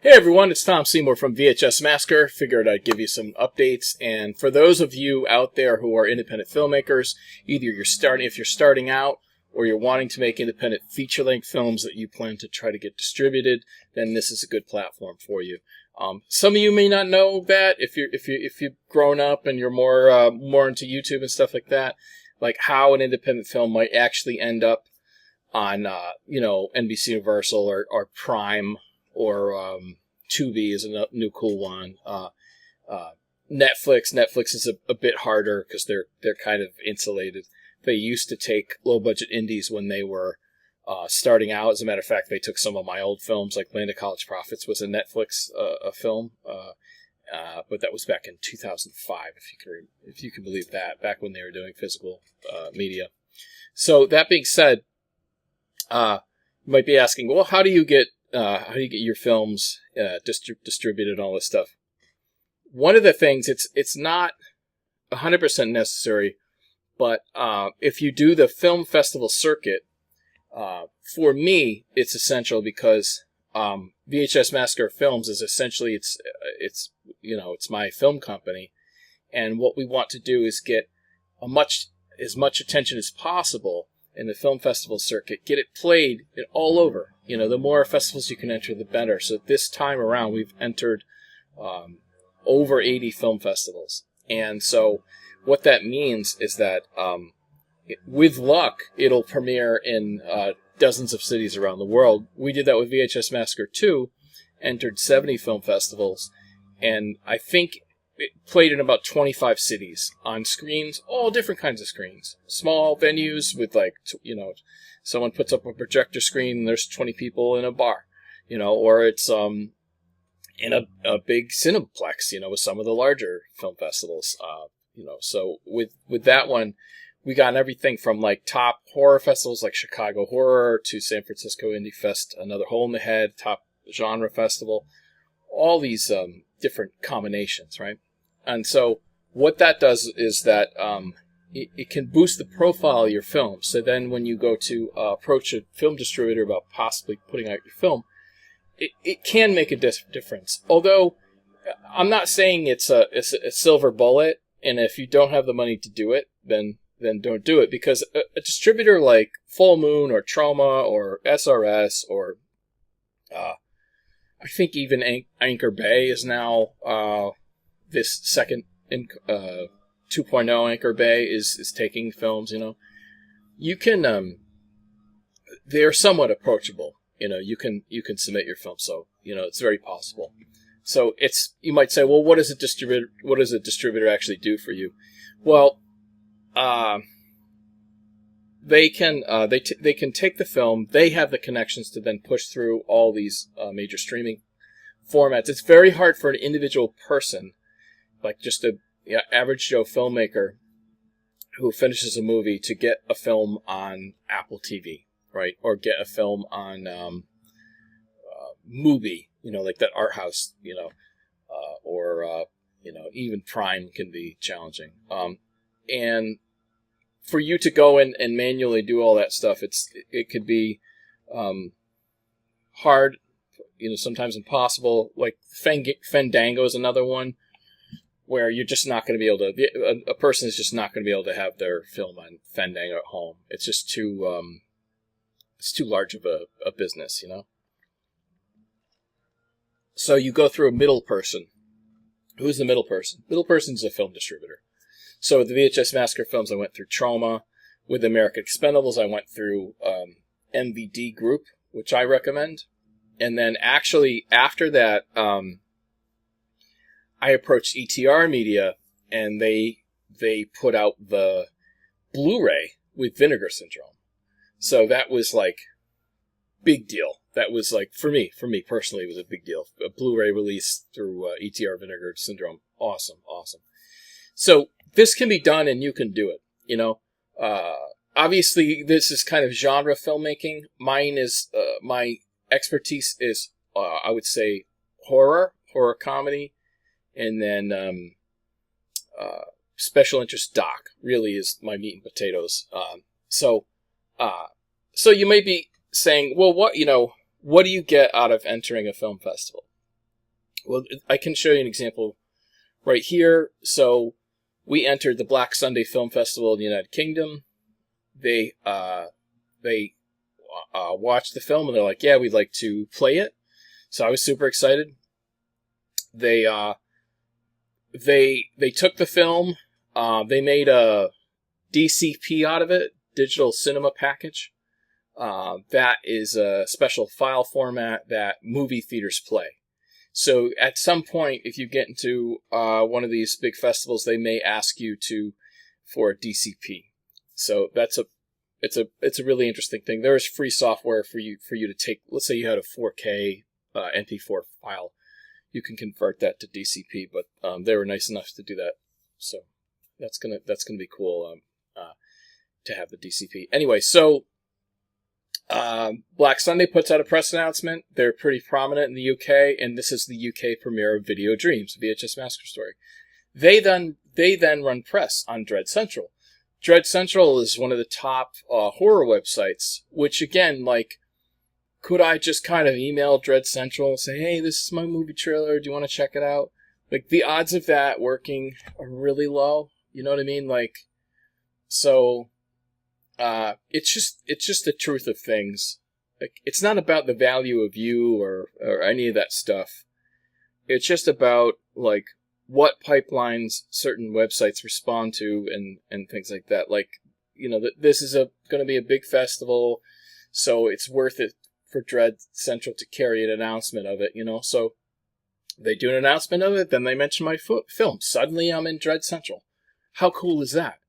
Hey everyone, it's Tom Seymour from VHS Massacre. Figured I'd give you some updates. And for those of you out there who are independent filmmakers, either if you're starting out or you're wanting to make independent feature-length films that you plan to try to get distributed, then this is a good platform for you. Some of you may not know that if you've grown up and you're more into YouTube and stuff like that, like how an independent film might actually end up on NBC Universal or Prime. Or Tubi is a new cool one. Netflix is a bit harder because they're kind of insulated. They used to take low budget indies when they were starting out. As a matter of fact, they took some of my old films, like Land of College Prophets was a Netflix a film, but that was back in 2005, if you can believe that. Back when they were doing physical media. So that being said, you might be asking, well, how do you get your films distributed and all this stuff? One of the things, it's not 100% necessary, but if you do the film festival circuit, for me, it's essential because VHS Massacre Films is essentially it's my film company, and what we want to do is get as much attention as possible in the film festival circuit, get it played all over. The more festivals you can enter, the better. So this time around, we've entered over 80 film festivals. And so what that means is that with luck, it'll premiere in dozens of cities around the world. We did that with VHS Massacre 2, entered 70 film festivals, and I think it played in about 25 cities on screens, all different kinds of screens. Small venues with someone puts up a projector screen and there's 20 people in a bar, or it's in a big Cineplex, with some of the larger film festivals, So with that one, we got everything from like top horror festivals like Chicago Horror to San Francisco Indie Fest, Another Hole in the Head, top genre festival, all these different combinations, right? And so what that does is that it can boost the profile of your film. So then when you go to approach a film distributor about possibly putting out your film, it can make a difference. Although I'm not saying it's a silver bullet, and if you don't have the money to do it, then don't do it. Because a distributor like Full Moon or Troma or SRS or I think even Anchor Bay is now this second 2.0 Anchor Bay is taking films, you can they're somewhat approachable. You can submit your film, so it's very possible. So you might say, well, what does a distributor actually do for you? Well, they can take the film. They have the connections to then push through all these major streaming formats. It's very hard for an individual person, like just a average Joe filmmaker who finishes a movie, to get a film on Apple TV, right? Or get a film on Mubi, like that art house, or even Prime can be challenging. And for you to go in and manually do all that stuff, it could be hard, sometimes impossible. Like Fandango is another one where you're just not going to be able to, a person is just not going to be able to have their film on Fandango at home. It's just too large of a business, So you go through a middle person. Who's the middle person? Middle person's a film distributor. So with the VHS Massacre films, I went through Troma. With American Expendables, I went through MVD Group, which I recommend. And then actually after that, I approached ETR Media, and they put out the Blu-ray with Vinegar Syndrome. So that was like big deal. That was like, for me personally, it was a big deal. A Blu-ray release through ETR Vinegar Syndrome. Awesome. So this can be done, and you can do it. Obviously, this is kind of genre filmmaking. Mine is, my expertise is, I would say, horror comedy, and then special interest doc really is my meat and potatoes. So you may be saying, well, what do you get out of entering a film festival? Well, I can show you an example right here. So we entered the Black Sunday Film Festival in the United Kingdom. They watched the film and they're like, yeah, we'd like to play it. So I was super excited. They took the film. They made a DCP out of it, digital cinema package. That is a special file format that movie theaters play. So at some point, if you get into one of these big festivals, they may ask you for a DCP. So it's a really interesting thing. There is free software for you to take. Let's say you had a 4K MP4 file, you can convert that to DCP. But they were nice enough to do that. So that's gonna be cool to have the DCP. Anyway, so. Black Sunday puts out a press announcement. They're pretty prominent in the UK, and this is the UK premiere of Video Dreams, VHS Massacre story. They then run press on Dread Central. Dread Central is one of the top horror websites, which again, like, could I just kind of email Dread Central and say, hey, this is my movie trailer, do you want to check it out? Like, the odds of that working are really low, you know what I mean? Like, so... it's just the truth of things. Like, it's not about the value of you or any of that stuff. It's just about, like, what pipelines certain websites respond to and things like that. Like, you know, this is going to be a big festival, so it's worth it for Dread Central to carry an announcement of it, you know? So they do an announcement of it, then they mention my film. Suddenly I'm in Dread Central. How cool is that?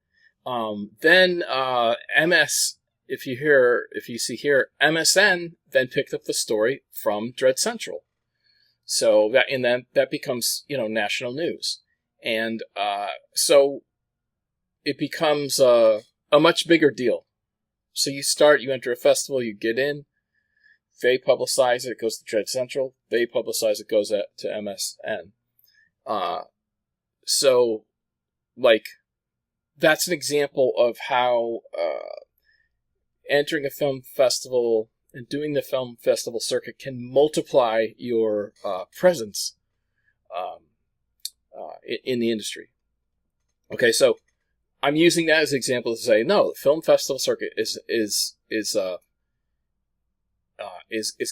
Then MS, if you see here, MSN then picked up the story from Dread Central. So that becomes, you know, national news. And so it becomes a much bigger deal. So you enter a festival, you get in, they publicize it, goes to Dread Central, they publicize it, goes to MSN. So, like, that's an example of how entering a film festival and doing the film festival circuit can multiply your presence in the industry. Okay, so I'm using that as an example to say, no, the film festival circuit is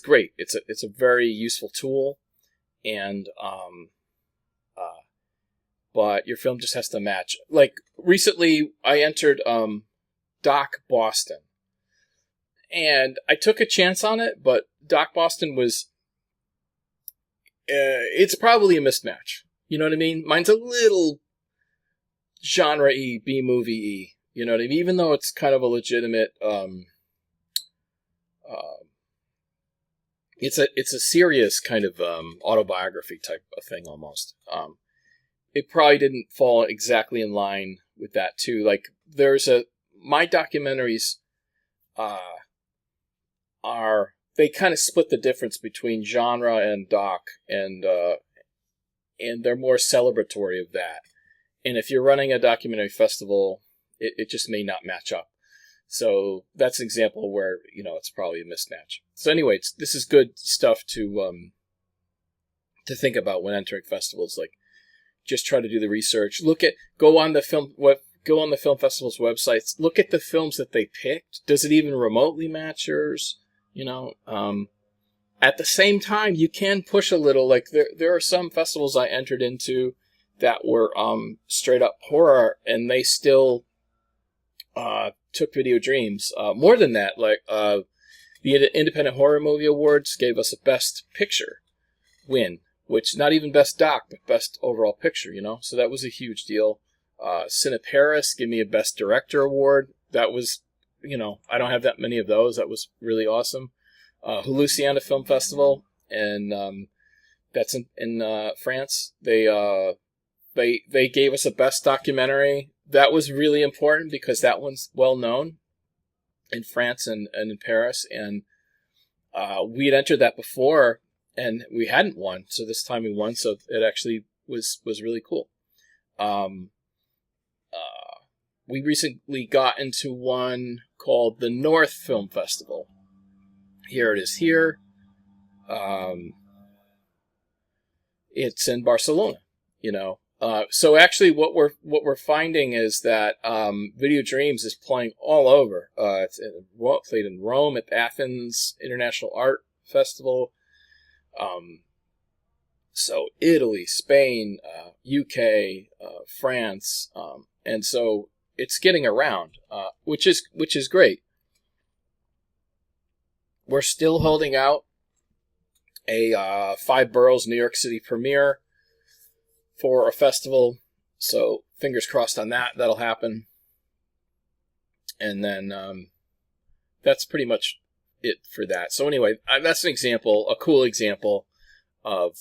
great. It's a very useful tool, and but your film just has to match. Like, recently, I entered Doc Boston. And I took a chance on it, but Doc Boston was... it's probably a mismatch. You know what I mean? Mine's a little genre-y, B-movie-y. You know what I mean? Even though it's kind of a legitimate... it's a serious kind of autobiography type of thing, almost. It probably didn't fall exactly in line with that too. Like, my documentaries they kind of split the difference between genre and doc, and they're more celebratory of that. And if you're running a documentary festival, it just may not match up. So that's an example where, you know, it's probably a mismatch. So anyway, this is good stuff to think about when entering festivals. Like, just try to do the research. Go on the film festival's websites. Look at the films that they picked. Does it even remotely match yours? You know, at the same time, you can push a little. Like, there are some festivals I entered into that were straight up horror, and they still took Video Dreams. More than that, like the Independent Horror Movie Awards gave us a Best Picture win, which not even Best Doc, but Best Overall Picture, you know? So that was a huge deal. Cine Paris gave me a Best Director Award. That was, you know, I don't have that many of those. That was really awesome. Halluciana Film Festival, and that's in France. They gave us a Best Documentary. That was really important because that one's well known in France and in Paris, and we had entered that before, and we hadn't won, so this time we won. So it actually was really cool. We recently got into one called the North Film Festival. Here it is here. it's in Barcelona, you know. So actually what we're finding is that Video Dreams is playing all over. It's played in Rome at Athens International Art Festival. So Italy, Spain, UK, France, and so it's getting around, which is great. We're still holding out a 5 Boroughs New York City premiere for a festival, so fingers crossed on that. That'll happen. And then that's pretty much it for that. So anyway, that's an example, a cool example of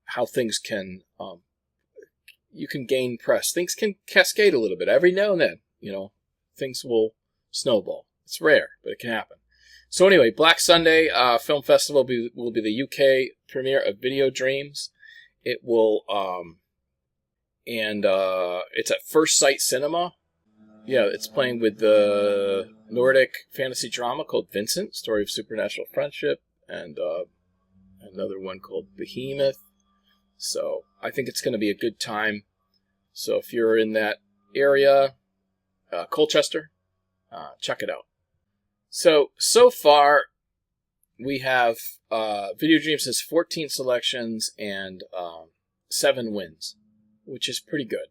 how things can, you can gain press. Things can cascade a little bit. Every now and then, you know, things will snowball. It's rare, but it can happen. So anyway, Black Sunday Film Festival will be the UK premiere of Video Dreams. It will, it's at First Sight Cinema. Yeah, it's playing with the Nordic fantasy drama called Vincent, Story of Supernatural Friendship, and another one called Behemoth. So I think it's going to be a good time. So if you're in that area, Colchester, check it out. So far, we have Video Dreams has 14 selections and 7 wins, which is pretty good.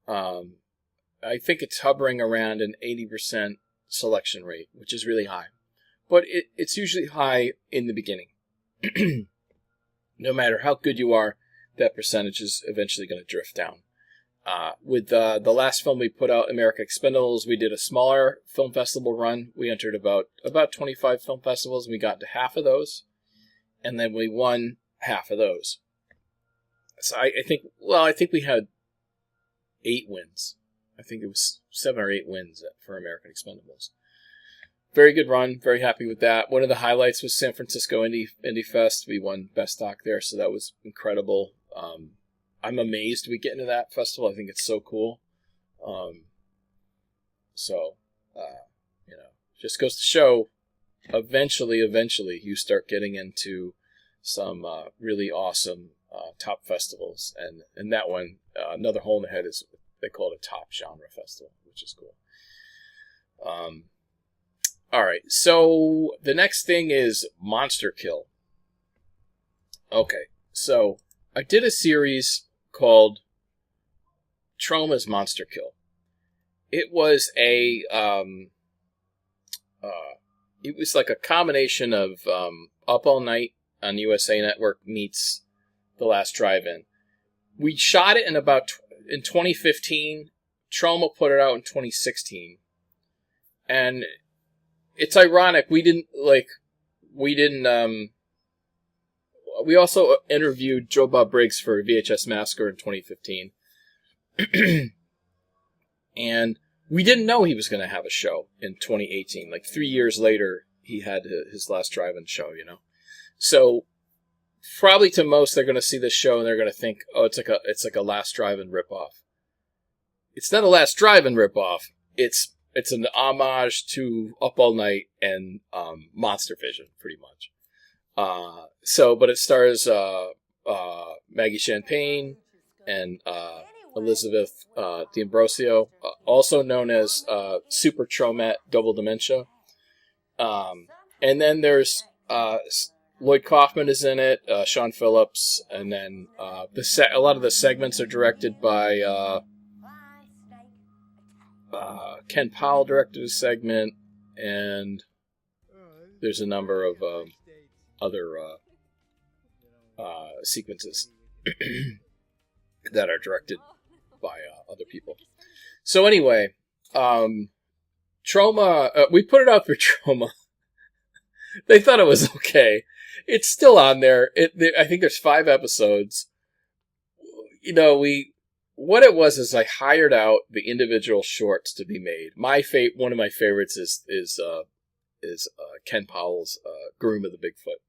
I think it's hovering around an 80% selection rate, which is really high. But it's usually high in the beginning. No matter how good you are, that percentage is eventually going to drift down. With the last film we put out, American Expendables, we did a smaller film festival run. We entered about 25 film festivals, and we got to half of those. And then we won half of those. So I think we had 8 wins. I think it was 7 or 8 wins for American Expendables. Very good run. Very happy with that. One of the highlights was San Francisco Indie Fest. We won Best Doc there, so that was incredible. I'm amazed we get into that festival. I think it's so cool. Just goes to show, eventually, you start getting into some really awesome top festivals. And that one, another hole in the head, is they call it a top genre festival, which is cool. All right, so the next thing is Monster Kill. Okay, so I did a series called Troma's Monster Kill. It was it was like a combination of Up All Night on USA Network meets The Last Drive-In. We shot it in 2015. Troma put it out in 2016, and it's ironic we also interviewed Joe Bob Briggs for VHS Massacre in 2015. And we didn't know he was going to have a show in 2018. Like 3 years later, he had his last drive-in show, you know. So probably to most, they're going to see this show and they're going to think, oh, it's like a Last Drive-In ripoff. It's not a Last Drive-In ripoff. It's an homage to Up All Night and Monster Vision, pretty much. But it stars Maggie Champagne and Elizabeth D'Ambrosio, also known as Super Troma Double Dementia. And then there's Lloyd Kaufman is in it, Sean Phillips, and then a lot of the segments are directed by Ken Powell directed a segment, and there's a number of other sequences that are directed by other people. So anyway, Troma, we put it out for Troma. They thought it was okay. It's still on there. I think there's 5 episodes. You know, what it was is I hired out the individual shorts to be made. One of my favorites is Ken Powell's Groom of the Bigfoot.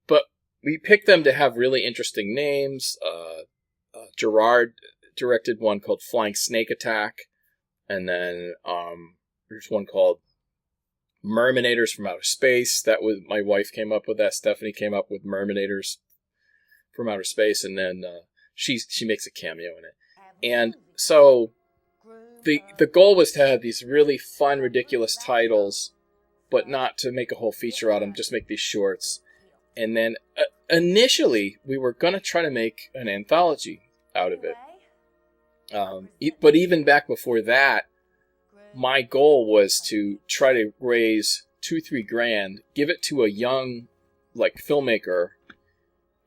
But we picked them to have really interesting names. Gerard directed one called Flying Snake Attack, and then there's one called Mermaiders from Outer Space. That was my wife came up with that. Stephanie came up with Mermaiders from outer space, and then she makes a cameo in it. And so the goal was to have these really fun, ridiculous titles, but not to make a whole feature out of them, just make these shorts. And then initially, we were going to try to make an anthology out of it. But even back before that, my goal was to try to raise $2-3 give it to a young filmmaker,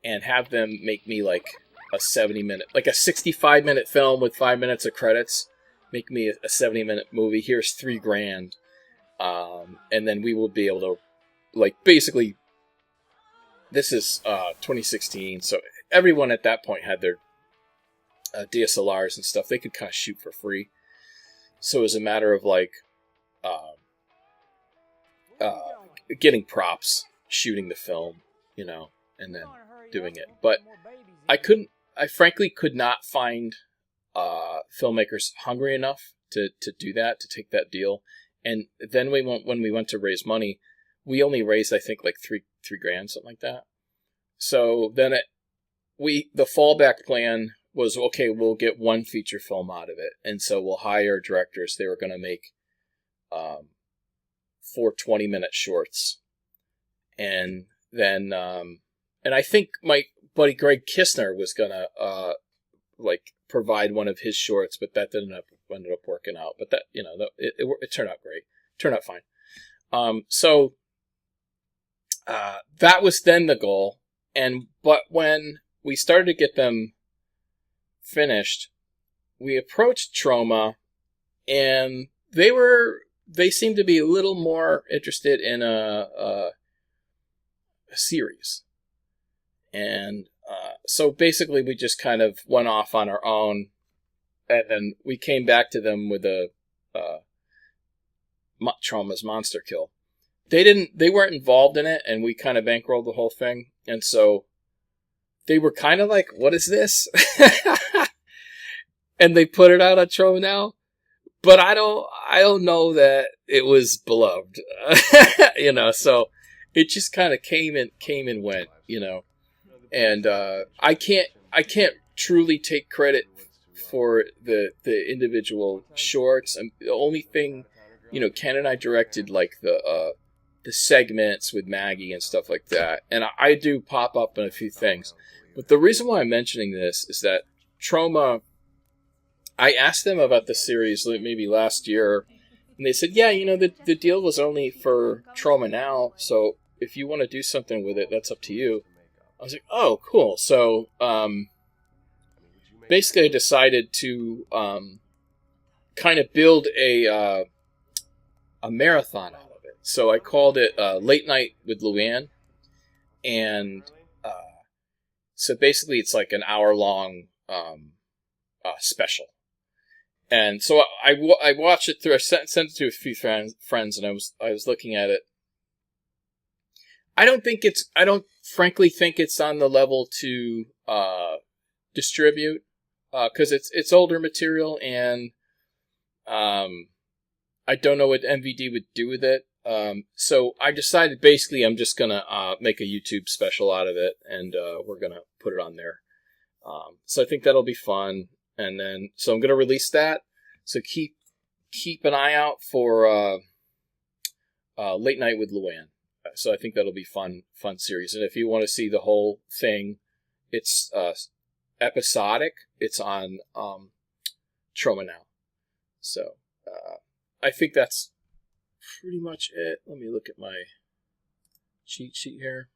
and have them make me a 70-minute, a 65-minute film with 5 minutes of credits. Make me a 70-minute movie. Here's $3, and then we will be able to, basically. This is 2016, so everyone at that point had their DSLRs and stuff. They could kind of shoot for free. So it was a matter of getting props, shooting the film, and then doing it. But I frankly could not find filmmakers hungry enough to do that, to take that deal. And then when we went to raise money, we only raised, I think, $3 something like that. So then the fallback plan was, okay, we'll get one feature film out of it. And so we'll hire directors. They were going to make 4 20-minute shorts. And then, and I think my buddy Greg Kistner was going to, provide one of his shorts, but that ended up working out. But that, it turned out great. Turned out fine. So that was then the goal. But when we started to get them finished, we approached Troma, and they seemed to be a little more interested in a series. And so basically we just kind of went off on our own, and then we came back to them with Troma's Monster Kill. They weren't involved in it, and we kind of bankrolled the whole thing. And so they were kind of like, what is this? And they put it out on Troma Now. But I don't know that it was beloved. So it just kind of came and went, And I can't truly take credit for the individual shorts. The only thing, Ken and I directed the segments with Maggie and stuff like that. And I do pop up in a few things. But the reason why I'm mentioning this is that Troma, I asked them about the series maybe last year, and they said, yeah, the deal was only for Troma Now, so if you want to do something with it, that's up to you. I was like, oh, cool. So basically I decided to kind of build a marathon out of it. So I called it Late Night with Louanne, and so basically it's like an hour-long special. And so I watched it through. I sent it to a few friends, and I was looking at it. I don't frankly think it's on the level to distribute, because it's older material, and I don't know what MVD would do with it. So I decided basically I'm just gonna make a YouTube special out of it, and we're gonna put it on there. So I think that'll be fun. And then, so I'm going to release that. So keep an eye out for Late Night with Louanne. So I think that'll be fun series. And if you want to see the whole thing, it's episodic. It's on Troma Now. So I think that's pretty much it. Let me look at my cheat sheet here.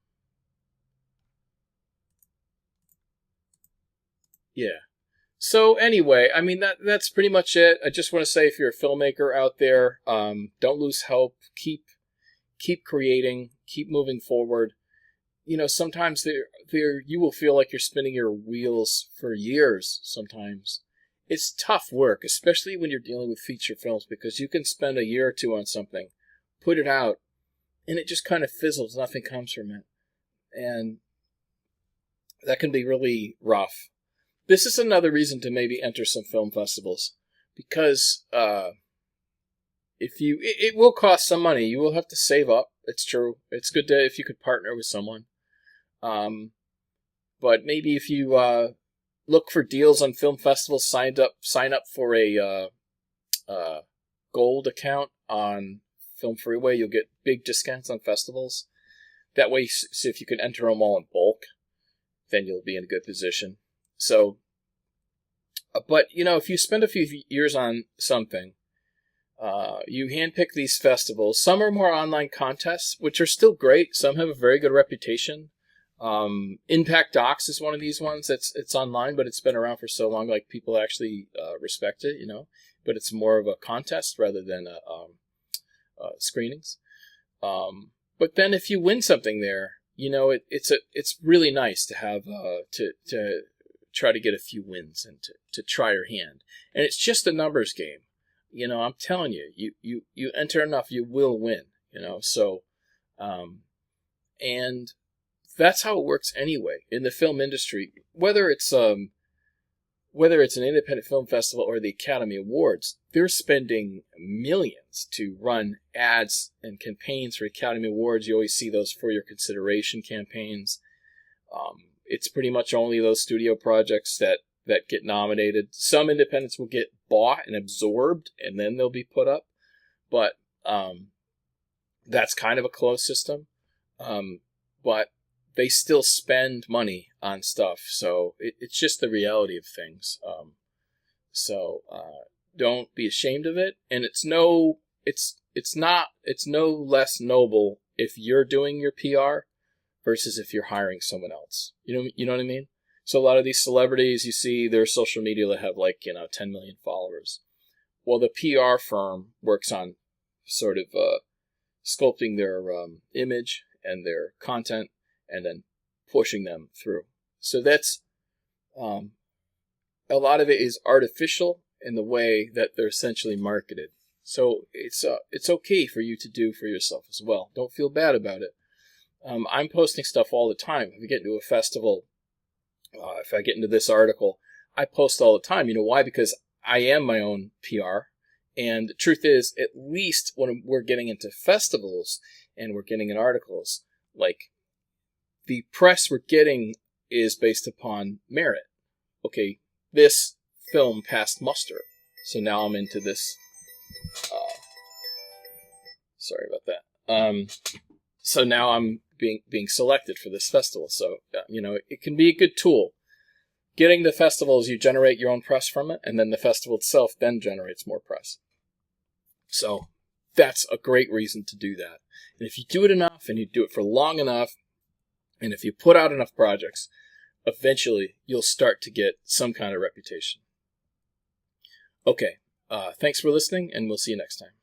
Yeah. So anyway, I mean, that's pretty much it. I just want to say, if you're a filmmaker out there, don't lose hope. Keep creating. Keep moving forward. Sometimes you will feel like you're spinning your wheels for years. Sometimes it's tough work, especially when you're dealing with feature films, because you can spend a year or two on something, put it out, and it just kind of fizzles. Nothing comes from it, and that can be really rough. This is another reason to maybe enter some film festivals, because it will cost some money. You will have to save up. It's true. It's good if you could partner with someone. But maybe if you look for deals on film festivals, sign up for a gold account on Film Freeway. You'll get big discounts on festivals. That way, so if you can enter them all in bulk, then you'll be in a good position. So, but if you spend a few years on something, you handpick these festivals. Some are more online contests, which are still great. Some have a very good reputation. Impact Docs is one of these ones. It's online, but it's been around for so long, like people actually respect it, But it's more of a contest rather than screenings. But then if you win something there, it's really nice to have to try to get a few wins and to try your hand. And it's just a numbers game. I'm telling you, you enter enough, you will win. So, and that's how it works anyway in the film industry. Whether it's an independent film festival or the Academy Awards, they're spending millions to run ads and campaigns for Academy Awards. You always see those for your consideration campaigns. It's pretty much only those studio projects that get nominated. Some independents will get bought and absorbed, and then they'll be put up. But that's kind of a closed system. But they still spend money on stuff, so it's just the reality of things. So don't be ashamed of it, and it's no less noble if you're doing your PR versus if you're hiring someone else. You know what I mean? So a lot of these celebrities, you see their social media that have 10 million followers. Well, the PR firm works on sort of sculpting their image and their content, and then pushing them through. So that's a lot of it is artificial in the way that they're essentially marketed. So it's okay for you to do for yourself as well. Don't feel bad about it. I'm posting stuff all the time. If I get into a festival, if I get into this article, I post all the time. You know why? Because I am my own PR. And the truth is, at least when we're getting into festivals and we're getting in articles, the press we're getting is based upon merit. Okay, this film passed muster, so now I'm into this. Sorry about that. So now I'm being selected for this festival. So it can be a good tool. Getting the festivals, you generate your own press from it, and then the festival itself then generates more press. So that's a great reason to do that. And if you do it enough, and you do it for long enough, and if you put out enough projects, eventually you'll start to get some kind of reputation. Okay, thanks for listening, and we'll see you next time.